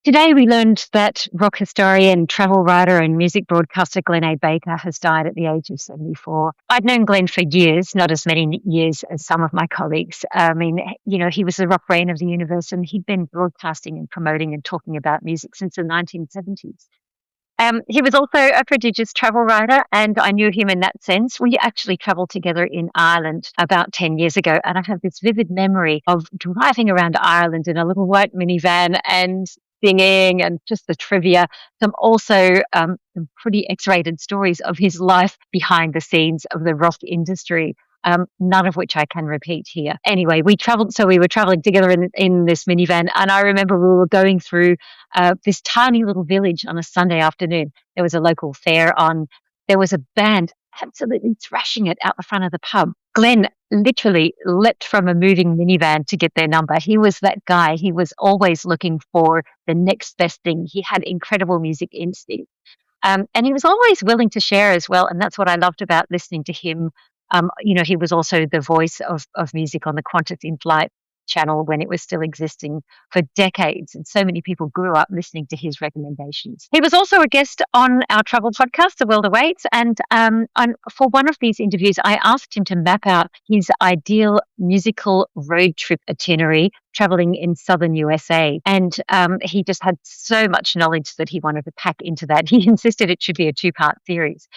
Today we learned that rock historian, travel writer and music broadcaster Glenn A. Baker has died at the age of 74. I'd known Glenn for years, not as many years as some of my colleagues. He was the rock brain of the universe and he'd been broadcasting and promoting and talking about music since the 1970s. He was also a prodigious travel writer, and I knew him in that sense. We actually travelled together in Ireland about 10 years ago, and I have this vivid memory of driving around Ireland in a little white minivan and singing and just the trivia. Some pretty X-rated stories of his life behind the scenes of the rock industry. None of which I can repeat here. Anyway, we were traveling together in this minivan, and I remember we were going through this tiny little village on a Sunday afternoon. There was a local fair on. There was a band absolutely thrashing it out the front of the pub. Glenn literally leapt from a moving minivan to get their number. He was that guy. He was always looking for the next best thing. He had incredible music instinct. And he was always willing to share as well. And that's what I loved about listening to him. He was also the voice of music on the Qantas inflight channel when it was still existing for decades. And so many people grew up listening to his recommendations. He was also a guest on our travel podcast, The World Awaits. And for one of these interviews, I asked him to map out his ideal musical road trip itinerary traveling in southern USA. And he just had so much knowledge that he wanted to pack into that. He insisted it should be a 2-part series.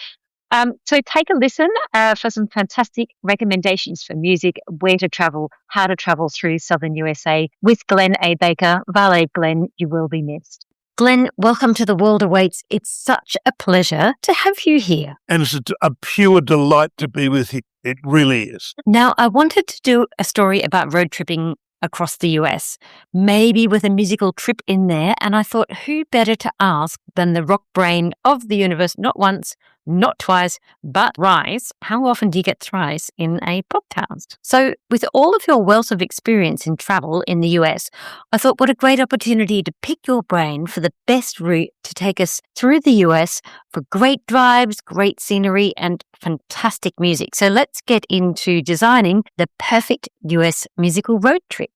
So take a listen for some fantastic recommendations for music, where to travel, how to travel through southern USA with Glenn A. Baker. Vale, Glenn, you will be missed. Glenn, welcome to The World Awaits. It's such a pleasure to have you here. And it's a pure delight to be with you. It really is. Now, I wanted to do a story about road tripping across the US, maybe with a musical trip in there. And I thought, who better to ask than the rock brain of the universe, not once, not twice, but thrice. How often do you get thrice in a podcast? So with all of your wealth of experience in travel in the US, I thought what a great opportunity to pick your brain for the best route to take us through the US for great drives, great scenery, and fantastic music. So let's get into designing the perfect US musical road trip.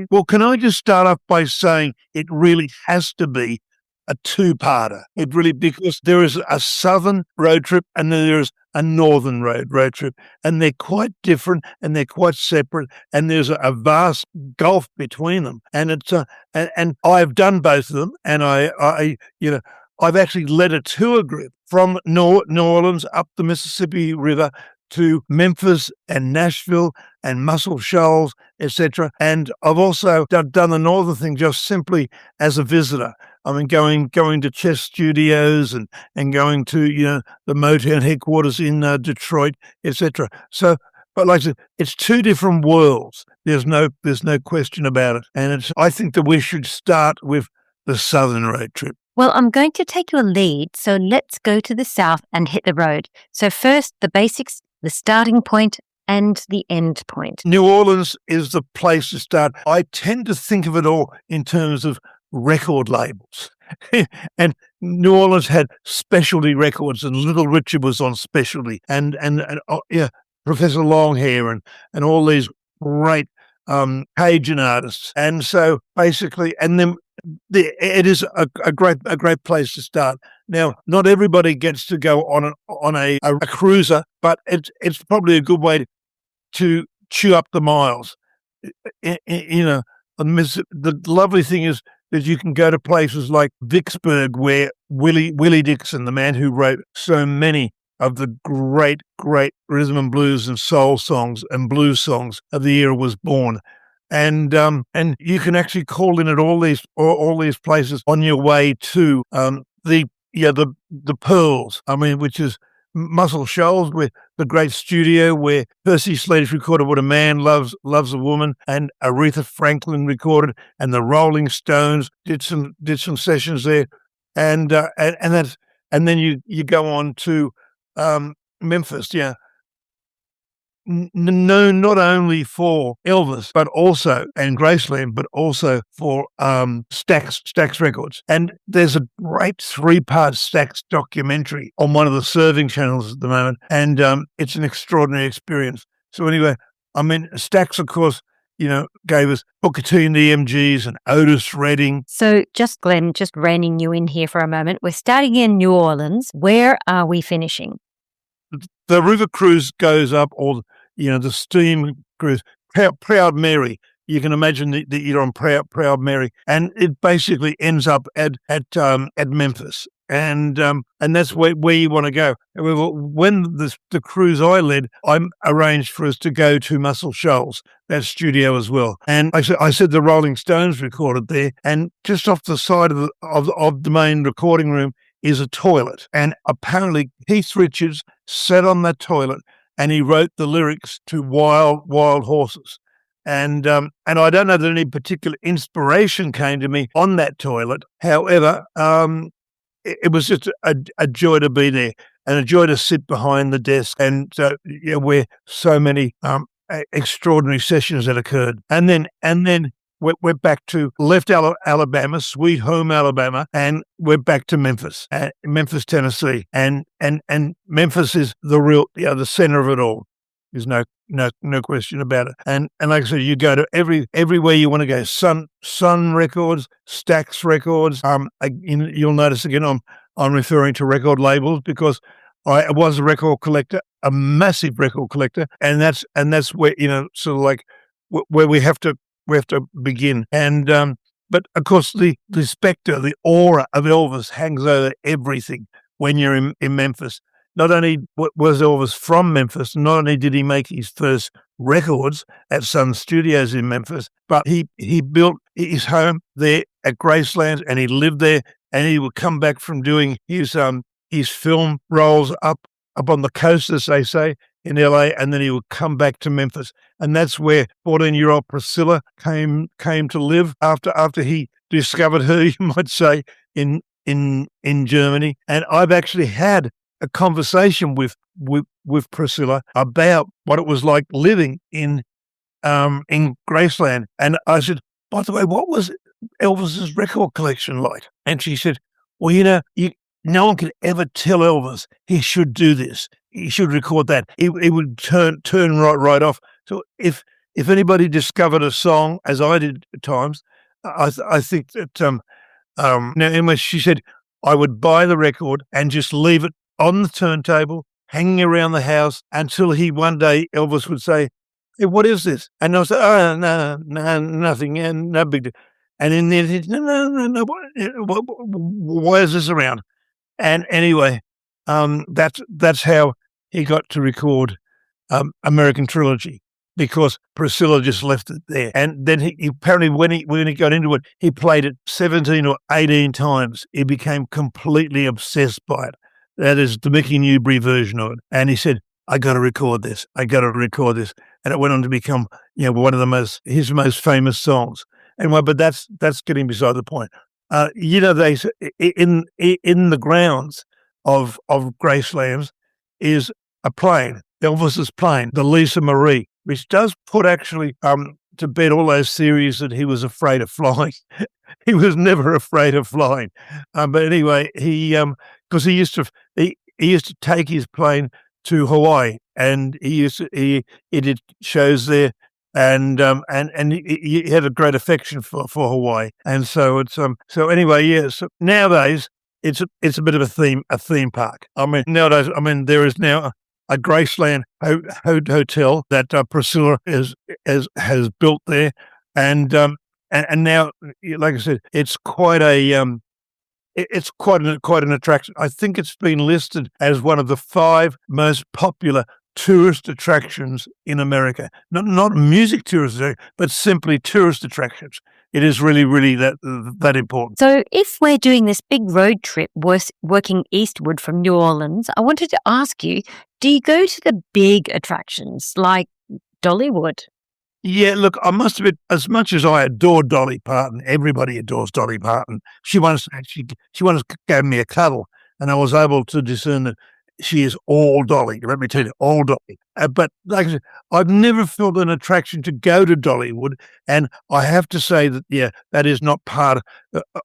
Well, can I just start off by saying it really has to be a 2-parter. It really, because there is a southern road trip and then there is a northern road trip, and they're quite different and they're quite separate, and there's a vast gulf between them. And it's and I've done both of them, and I've actually led a tour group from New Orleans up the Mississippi River to Memphis and Nashville and Muscle Shoals, etc. And I've also done the northern thing just simply as a visitor. I mean, going to Chess Studios and going to the Motown headquarters in Detroit, etc. So, but like I said, it's 2 different worlds. There's no question about it. And I think that we should start with the southern road trip. Well, I'm going to take your lead, so let's go to the south and hit the road. So first, the basics, the starting point and the end point. New Orleans is the place to start. I tend to think of it all in terms of record labels. And New Orleans had specialty records, and Little Richard was on specialty, and Professor Longhair and all these great Cajun artists. And so basically, and then it is a great place to start. Now, not everybody gets to go on a cruiser, but it's probably a good way to chew up the miles. The lovely thing is that you can go to places like Vicksburg, where Willie Dixon, the man who wrote so many of the great rhythm and blues and soul songs and blues songs of the era, was born. And you can actually call in at all these places on your way to the Pearls. I mean, which is Muscle Shoals, with the great studio where Percy Sledge recorded "What a Man Loves a Woman," and Aretha Franklin recorded, and the Rolling Stones did some sessions there, and then you go on to Memphis, yeah. Known not only for Elvis, but also, and Graceland, but also for Stax Records. And there's a great 3-part Stax documentary on one of the serving channels at the moment, and it's an extraordinary experience. So anyway, I mean, Stax, of course, gave us Booker T and the MGs and Otis Redding. So Glenn, just reining you in here for a moment. We're starting in New Orleans. Where are we finishing? The river cruise goes up, or the steam cruise, Proud Mary. You can imagine that you're on Proud Mary, and it basically ends up at Memphis, and that's where you want to go. However, when the cruise I led, I arranged for us to go to Muscle Shoals, that studio as well. And I said the Rolling Stones recorded there, and just off the side of the main recording room is a toilet, and apparently Keith Richards sat on that toilet and he wrote the lyrics to Wild Horses. And I don't know that any particular inspiration came to me on that toilet. However, it was just a joy to be there and a joy to sit behind the desk, and where so many extraordinary sessions had occurred. And then we're back to left Alabama, Sweet Home Alabama, and we're back to Memphis, Tennessee, and Memphis is the real, the center of it all. There's no question about it. And like I said, you go to everywhere you want to go. Sun Records, Stax Records. You'll notice again, I'm referring to record labels because I was a record collector, a massive record collector, and that's where sort of like where we have to begin. And but of course the spectre, the aura of Elvis hangs over everything when you're in Memphis. Not only was Elvis from Memphis, not only did he make his first records at Sun Studios in Memphis, but he built his home there at Graceland, and he lived there, and he would come back from doing his film roles up on the coast, as they say, in LA, and then he would come back to Memphis. And that's where 14-year-old Priscilla came to live after he discovered her, you might say, in Germany. And I've actually had a conversation with Priscilla about what it was like living in Graceland. And I said, by the way, what was Elvis's record collection like? And she said, well, no one could ever tell Elvis he should do this. He should record that. It would turn right off. So if anybody discovered a song, as I did at times, I think that now anyway, she said I would buy the record and just leave it on the turntable, hanging around the house until one day Elvis would say, hey, what is this? And I was like, oh, no, nothing, and no big deal. And in the end, no, why is this around? And anyway, that's how he got to record American Trilogy, because Priscilla just left it there. And then he apparently, when he got into it, he played it 17 or 18 times. He became completely obsessed by it. That is the Mickey Newbury version of it. And he said, I got to record this. And it went on to become, one of his most famous songs. Anyway, but that's getting beside the point. They in the grounds of Gracelands is a plane, Elvis's plane, the Lisa Marie, which does put actually to bed all those theories that he was afraid of flying. He was never afraid of flying. But anyway, because he used to take his plane to Hawaii, and he did shows there, and he had a great affection for Hawaii, and so it's so anyway, yeah. So nowadays it's a bit of a theme park. I mean, nowadays, there is now a Graceland hotel that Priscilla has built there, and now, like I said, it's quite an attraction. I think it's been listed as one of the 5 most popular tourist attractions in America. Not music tourists, but simply tourist attractions. It is really, really that important. So if we're doing this big road trip working eastward from New Orleans, I wanted to ask you, do you go to the big attractions like Dollywood? Yeah, look, I must admit, as much as I adore Dolly Parton, everybody adores Dolly Parton. She once gave me a cuddle, and I was able to discern that she is all Dolly. Let me tell you, all Dolly. But like I said, I've never felt an attraction to go to Dollywood, and I have to say that that is not part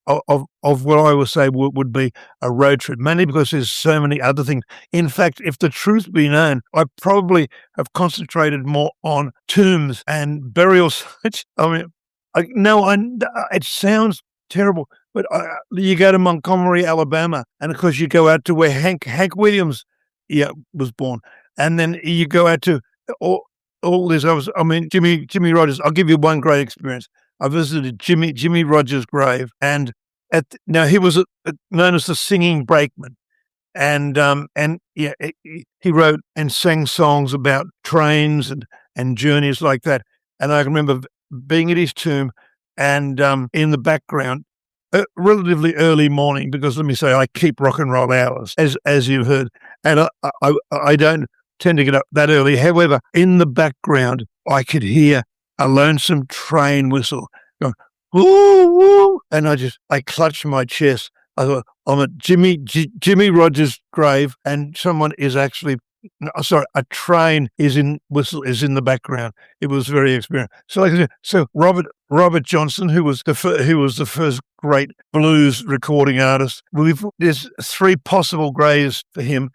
of what I would say would be a road trip, mainly because there's so many other things. In fact, if the truth be known, I probably have concentrated more on tombs and burial sites. I mean, it sounds terrible, but you go to Montgomery, Alabama, and of course you go out to where Hank Williams was born, and then you go out to all this. Jimmy Rogers. I'll give you one great experience. I visited Jimmy Rogers' grave, and now he was known as the singing brakeman, and he wrote and sang songs about trains and journeys like that. And I remember being at his tomb, and in the background, relatively early morning, because let me say, I keep rock and roll hours, as you've heard, and I don't tend to get up that early. However, in the background, I could hear a lonesome train whistle going, woo, woo, and I clutched my chest. I thought, I'm at Jimmy Rogers' grave, and someone is actually, a train is in the background. It was very experienced. So, like I said, Robert Johnson, who was the first great blues recording artist. There's 3 possible graves for him.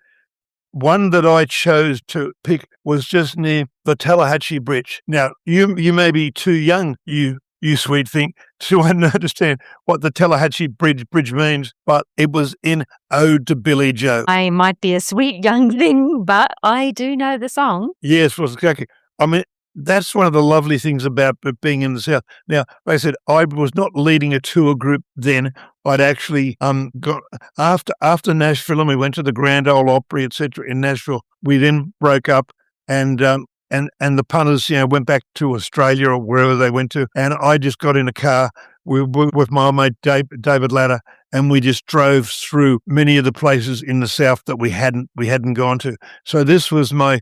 One that I chose to pick was just near the Tallahatchie Bridge. Now, you may be too young, you sweet thing, to understand what the Tallahatchie Bridge means, but it was in Ode to Billy Joe. I might be a sweet young thing, but I do know the song. Yes, well, exactly. I mean, that's one of the lovely things about being in the South. Now, like I said, I was not leading a tour group then. I'd actually got after Nashville, and we went to the Grand Ole Opry, etc. in Nashville. We then broke up, and the punters, went back to Australia or wherever they went to, and I just got in a car with my mate David Latta, and we just drove through many of the places in the South that we hadn't gone to. So this was my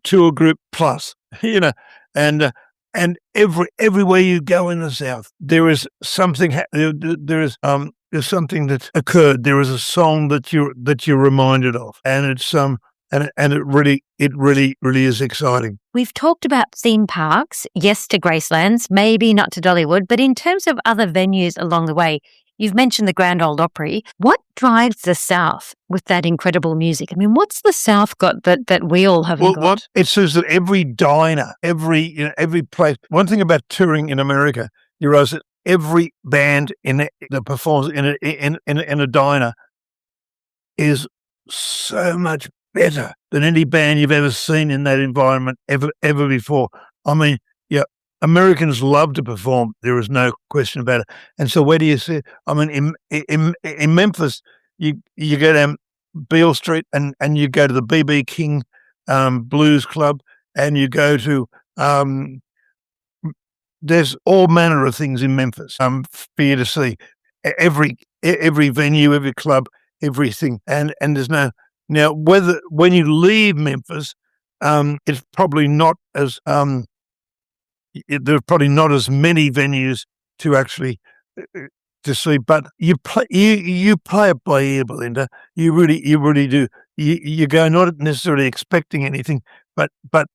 tour group plus, and everywhere you go in the South, there is something. There's something that occurred. There is a song that you're reminded of, and it's and it really is exciting. We've talked about theme parks, yes to Gracelands, maybe not to Dollywood, but in terms of other venues along the way, you've mentioned the Grand Ole Opry. What drives the South with that incredible music? I mean, what's the South got that we all haven't got? What it says that every diner, every place. One thing about touring in America, you realize that every band that performs in a diner is so much better than any band you've ever seen in that environment ever before. I mean, Americans love to perform. There is no question about it. And so, where do you see it? I mean, in Memphis, you go down Beale Street and you go to the BB King Blues Club, and you go to there's all manner of things in Memphis for you to see. Every venue, every club, everything, and there's no. Now, when you leave Memphis, it's probably not as there's probably not as many venues to actually to see, but you play it by ear, Belinda. You really do. You go not necessarily expecting anything, but that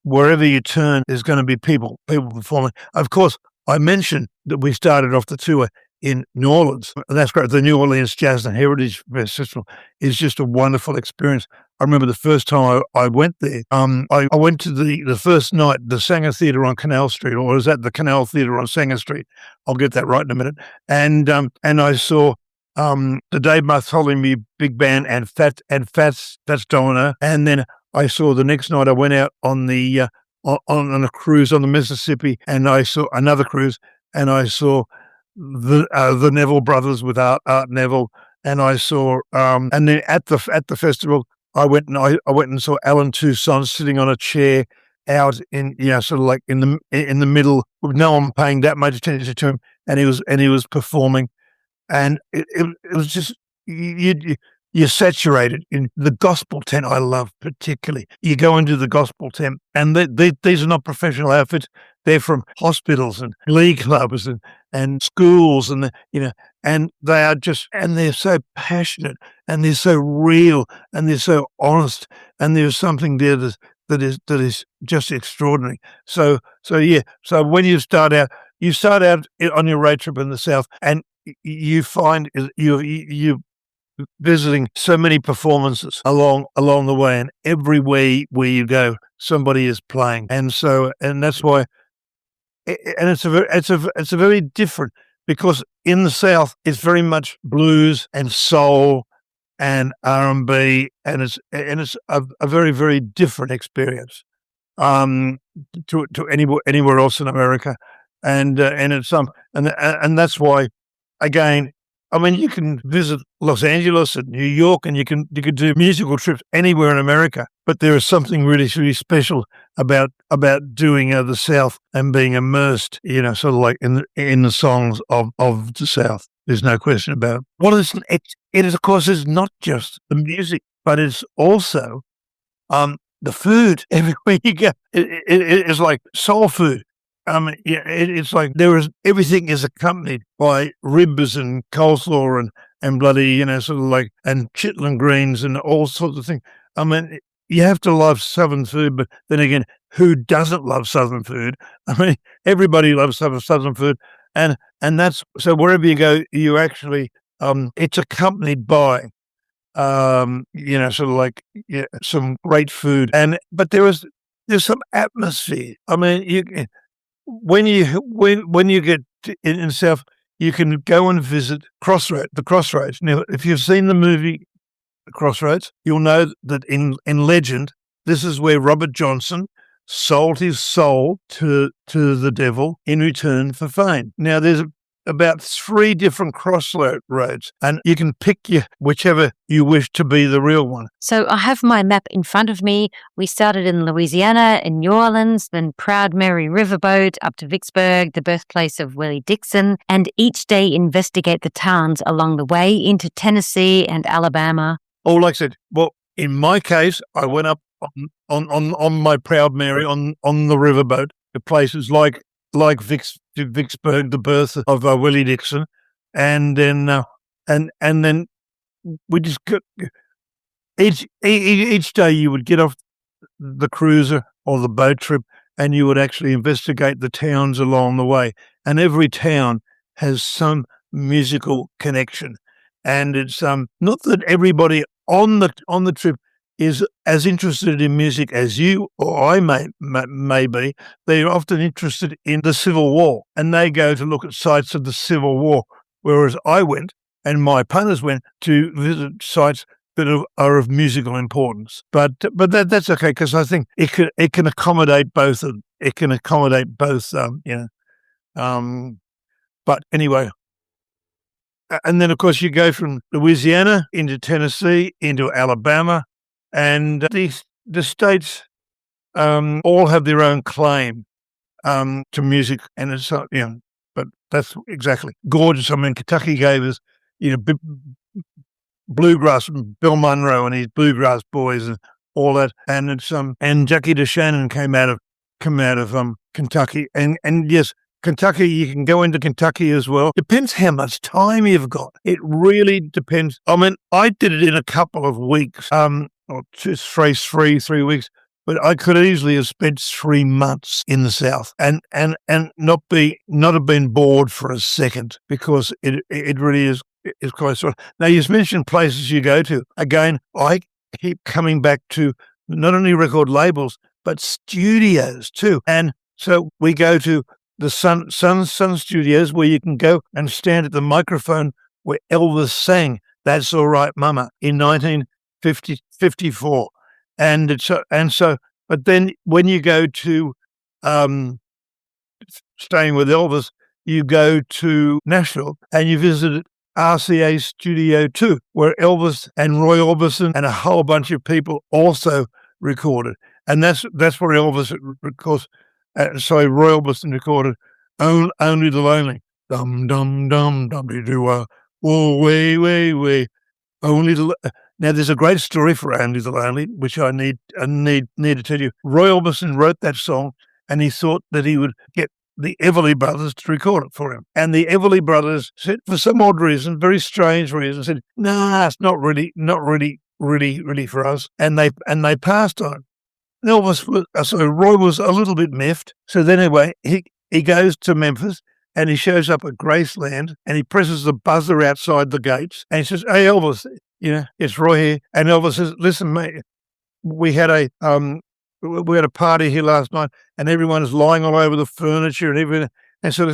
wherever you turn, there's going to be people performing. Of course, I mentioned that we started off the tour in New Orleans. And that's great. The New Orleans Jazz and Heritage Festival is just a wonderful experience. I remember the first time I went there, I went to the first night, the Sanger Theatre on Canal Street, or was that the Canal Theatre on Sanger Street? I'll get that right in a minute. And I saw the Dave Bartholomew Big Band and Fats Domino. And then I saw the next night, I went out on the on a cruise on the Mississippi, and I saw another cruise, and I saw the Neville brothers with Art Neville, and I saw and then at the festival I went and saw Alan Toussaint sitting on a chair out in sort of like in the middle with no one paying that much attention to him, and he was performing, and it was just you're saturated in the gospel tent. I love particularly. You go into the gospel tent, and these are not professional outfits. They're from hospitals and glee clubs and schools, and and they are and they're so passionate, and they're so real, and they're so honest, and there's something there that is just extraordinary. So yeah. So when you start out on your road trip in the south, and you find you visiting so many performances along the way, and everywhere where you go, somebody is playing, and that's why, and it's a very different, because in the south it's very much blues and soul and R&B, and it's a very, very different experience to anywhere else in America, and it's and that's why, again, I mean, you can visit Los Angeles and New York, and you can do musical trips anywhere in America, but there is something really, really special about doing the South and being immersed, sort of like in the songs of the South. There's no question about it. Well, it is, of course, it's not just the music, but it's also the food. Everywhere you go, it's like soul food. It's like everything is accompanied by ribs and coleslaw and bloody, sort of like, and chitlin greens and all sorts of things. I mean, you have to love Southern food, but then again, who doesn't love Southern food? I mean, everybody loves Southern food, and that's, so wherever you go, you actually, it's accompanied by, sort of like, some great food, but there's some atmosphere. I mean, when you get in the South, you can go and visit the Crossroads. Now, if you've seen the movie Crossroads, you'll know that in legend, this is where Robert Johnson sold his soul to the devil in return for fame. Now, there's about 3 different crossroads, and you can pick whichever you wish to be the real one. So I have my map in front of me. We started in Louisiana, in New Orleans, then Proud Mary Riverboat up to Vicksburg, the birthplace of Willie Dixon, and each day investigate the towns along the way into Tennessee and Alabama. Oh, like I said, well, in my case, I went up on my Proud Mary on the riverboat to places like Vicksburg, the birth of Willie Dixon, and then then we just got, each day you would get off the cruiser or the boat trip, and you would actually investigate the towns along the way, and every town has some musical connection, and it's not that everybody on the trip is as interested in music as you or I may be. They're often interested in the Civil War, and they go to look at sites of the Civil War, whereas I went, and my punters went, to visit sites that are of musical importance. But that's okay, because I think it can accommodate both of them. It can accommodate both, but anyway. And then, of course, you go from Louisiana into Tennessee, into Alabama, and the states all have their own claim to music, and it's but that's exactly gorgeous. I mean, Kentucky gave us bluegrass, Bill Monroe and his bluegrass boys and all that, and it's and Jackie DeShannon came out of Kentucky, and yes. Kentucky, you can go into Kentucky as well. Depends how much time you've got. It really depends. I mean, I did it in a couple of weeks, or just 3 weeks, but I could easily have spent 3 months in the South and not have been bored for a second, because it really is quite sort of. Now, you mentioned places you go to. Again, I keep coming back to not only record labels, but studios too. And so we go to the Sun Studios, where you can go and stand at the microphone where Elvis sang "That's All Right, Mama" in 1954, and so. But then when you go to staying with Elvis, you go to Nashville and you visit RCA Studio 2, where Elvis and Roy Orbison and a whole bunch of people also recorded, and that's where Elvis, of course. Roy Orbison recorded "Only the Lonely." Dum dum dum dum doo whoa way way way. Only the Now there's a great story for Only the Lonely, which I need to tell you. Roy Orbison wrote that song, and he thought that he would get the Everly Brothers to record it for him. And the Everly Brothers said, for some odd reason, very strange reason, said, "Nah, it's not really for us." And they passed on. So Roy was a little bit miffed. So then anyway, he goes to Memphis and he shows up at Graceland and he presses the buzzer outside the gates and he says, "Hey Elvis, it's Roy here." And Elvis says, "Listen, mate, we had a party here last night and everyone's lying all over the furniture and everything. And so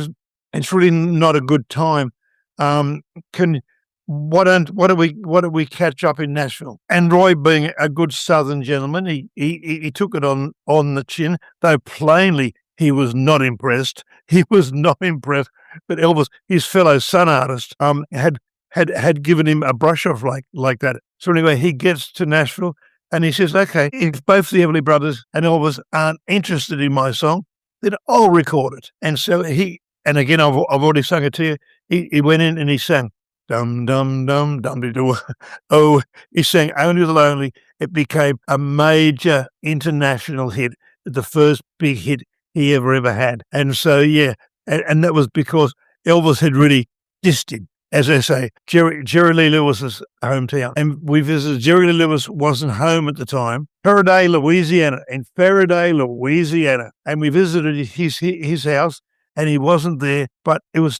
it's really not a good time. Why don't we catch up in Nashville?" And Roy, being a good Southern gentleman, he took it on the chin, though plainly he was not impressed. He was not impressed. But Elvis, his fellow Sun artist, had given him a brush off like that. So anyway, he gets to Nashville and he says, "Okay, if both the Everly Brothers and Elvis aren't interested in my song, then I'll record it." And so and again, I've already sung it to you. He went in and he sang, "Dum, dum, dum, dum, de, do." Oh, he sang Only the Lonely. It became a major international hit, the first big hit he ever had. And so, yeah, and that was because Elvis had really dissed him. As I say, Jerry Lee Lewis's hometown. And we visited. Jerry Lee Lewis wasn't home at the time. Faraday, Louisiana. And we visited his house. And he wasn't there, but it was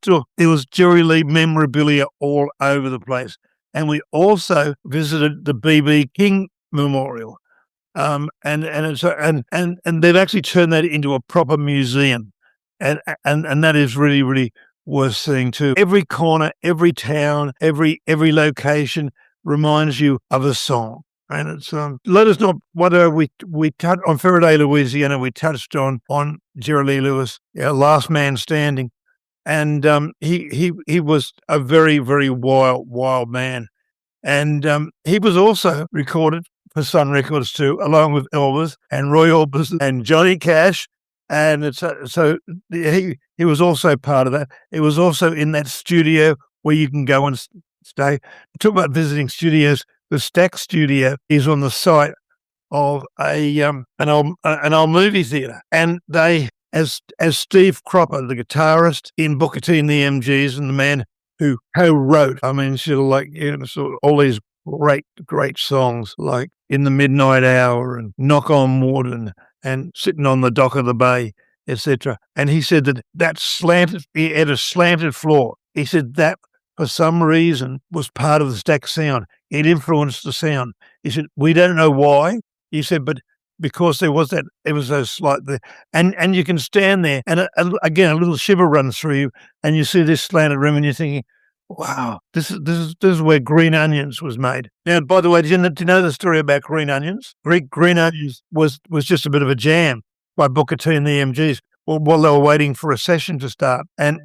Jerry Lee memorabilia all over the place. And we also visited the B.B. King Memorial, and they've actually turned that into a proper museum, and that is really worth seeing too. Every corner, every town, every location reminds you of a song. And it's let us know whether we touched on Faraday, Louisiana. We touched on Jerry Lee Lewis, Last Man Standing, and he was a very wild man, and he was also recorded for Sun Records too, along with Elvis and Roy Orbison and Johnny Cash, and it's so he was also part of that. It was also in that studio where you can go and stay. Talk about visiting studios. The Stack Studio is on the site of an old movie theatre, and they, as Steve Cropper, the guitarist in Booker T and the MGs, and the man who co-wrote, sort of all these great songs like In the Midnight Hour and Knock on Wood and Sitting on the Dock of the Bay, etc. And he said he had a slanted floor. He said that for some reason was part of the Stack sound. It influenced the sound. He said, "We don't know why." He said, "But because there was that, it was so slight there." And you can stand there and again, a little shiver runs through you and you see this slanted room and you're thinking, wow, this is where Green Onions was made. Now, by the way, do you know the story about Green Onions? Green Onions was just a bit of a jam by Booker T and the MGs while they were waiting for a session to start. And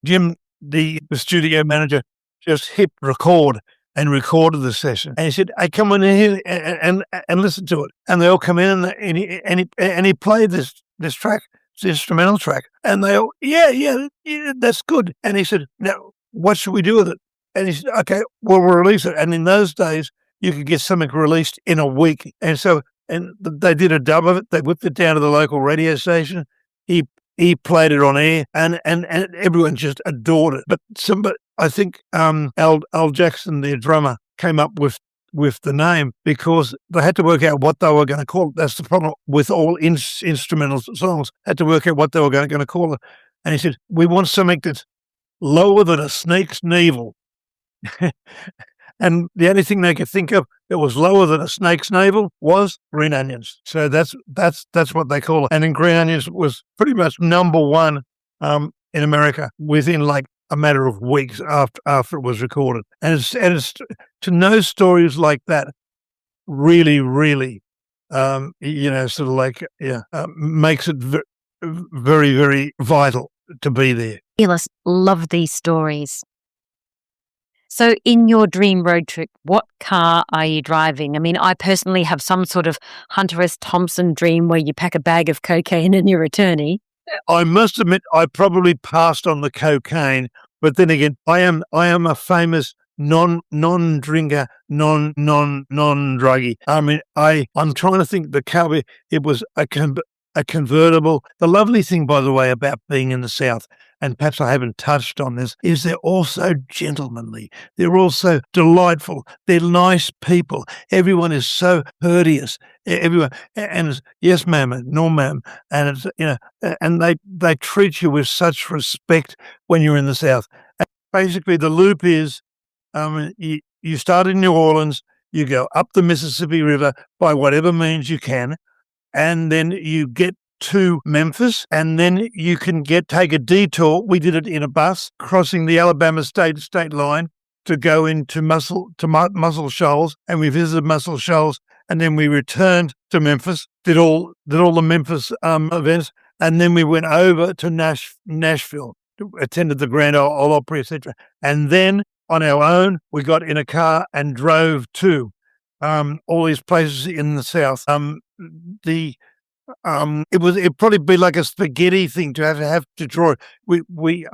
Jim, the studio manager, just hit record and recorded the session. And he said, "Hey, come on in here and listen to it." And they all come in and he played this track, this instrumental track. And they all, yeah, that's good. And he said, "Now, what should we do with it?" And he said, "Okay, we'll release it." And in those days, you could get something released in a week. And so, and they did a dub of it. They whipped it down to the local radio station. He played it on air, and everyone just adored it. But I think Al Jackson, the drummer, came up with the name because they had to work out what they were going to call it. That's the problem with all instrumental songs. Had to work out what they were going to call it. And he said, "We want something that's lower than a snake's navel." And the only thing they could think of that was lower than a snake's navel was Green Onions. So that's what they call it. And then Green Onions was pretty much number one in America within like a matter of weeks after it was recorded. And it's to know stories like that really makes it very vital to be there. Fabulous. Love these stories. So in your dream road trip, what car are you driving? I mean, I personally have some sort of Hunter S. Thompson dream where you pack a bag of cocaine and you're a attorney. I must admit, I probably passed on the cocaine, but then again, I am a famous non-drinker, non-druggy. I mean, I'm trying to think the car, it was a convertible. The lovely thing, by the way, about being in the South, and perhaps I haven't touched on this, is they're also gentlemanly. They're also delightful. They're nice people. Everyone is so courteous. Everyone, and it's, yes, ma'am, no, ma'am, and it's, and they treat you with such respect when you're in the South. And basically, the loop is, you start in New Orleans, you go up the Mississippi River by whatever means you can, and then you get to Memphis, and then you can take a detour. We did it in a bus crossing the Alabama state line to go into Muscle Shoals, and we visited Muscle Shoals, and then we returned to Memphis, did all the Memphis events, and then we went over to Nashville, attended the Grand Ole Opry, etc. And then on our own, we got in a car and drove to all these places in the South. It'd probably be like a spaghetti thing to have to draw. We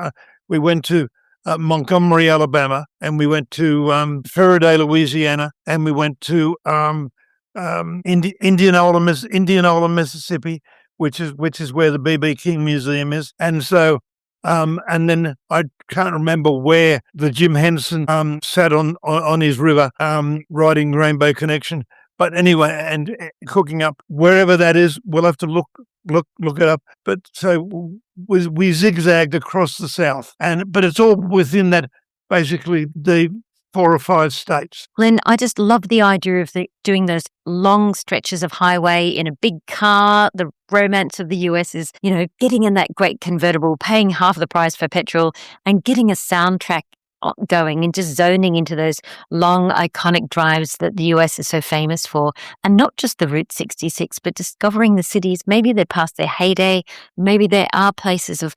went to Montgomery, Alabama, and we went to Faraday, Louisiana, and we went to Indianola, Mississippi, which is where the B.B. King Museum is. And so, and then I can't remember where the Jim Henson sat on his river riding Rainbow Connection. But anyway, and cooking up wherever that is, we'll have to look it up. But so we zigzagged across the South, but it's all within that, basically the 4 or 5 states. Glenn, I just love the idea of doing those long stretches of highway in a big car. The romance of the US is, getting in that great convertible, paying half the price for petrol, and getting a soundtrack going and just zoning into those long, iconic drives that the US is so famous for. And not just the Route 66, but discovering the cities. Maybe they're past their heyday. Maybe there are places of,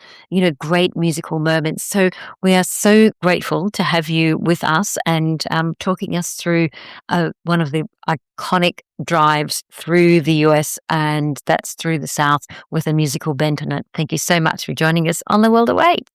great musical moments. So we are so grateful to have you with us and talking us through one of the iconic drives through the US, and that's through the South with a musical bent on it. Thank you so much for joining us on The World Awaits.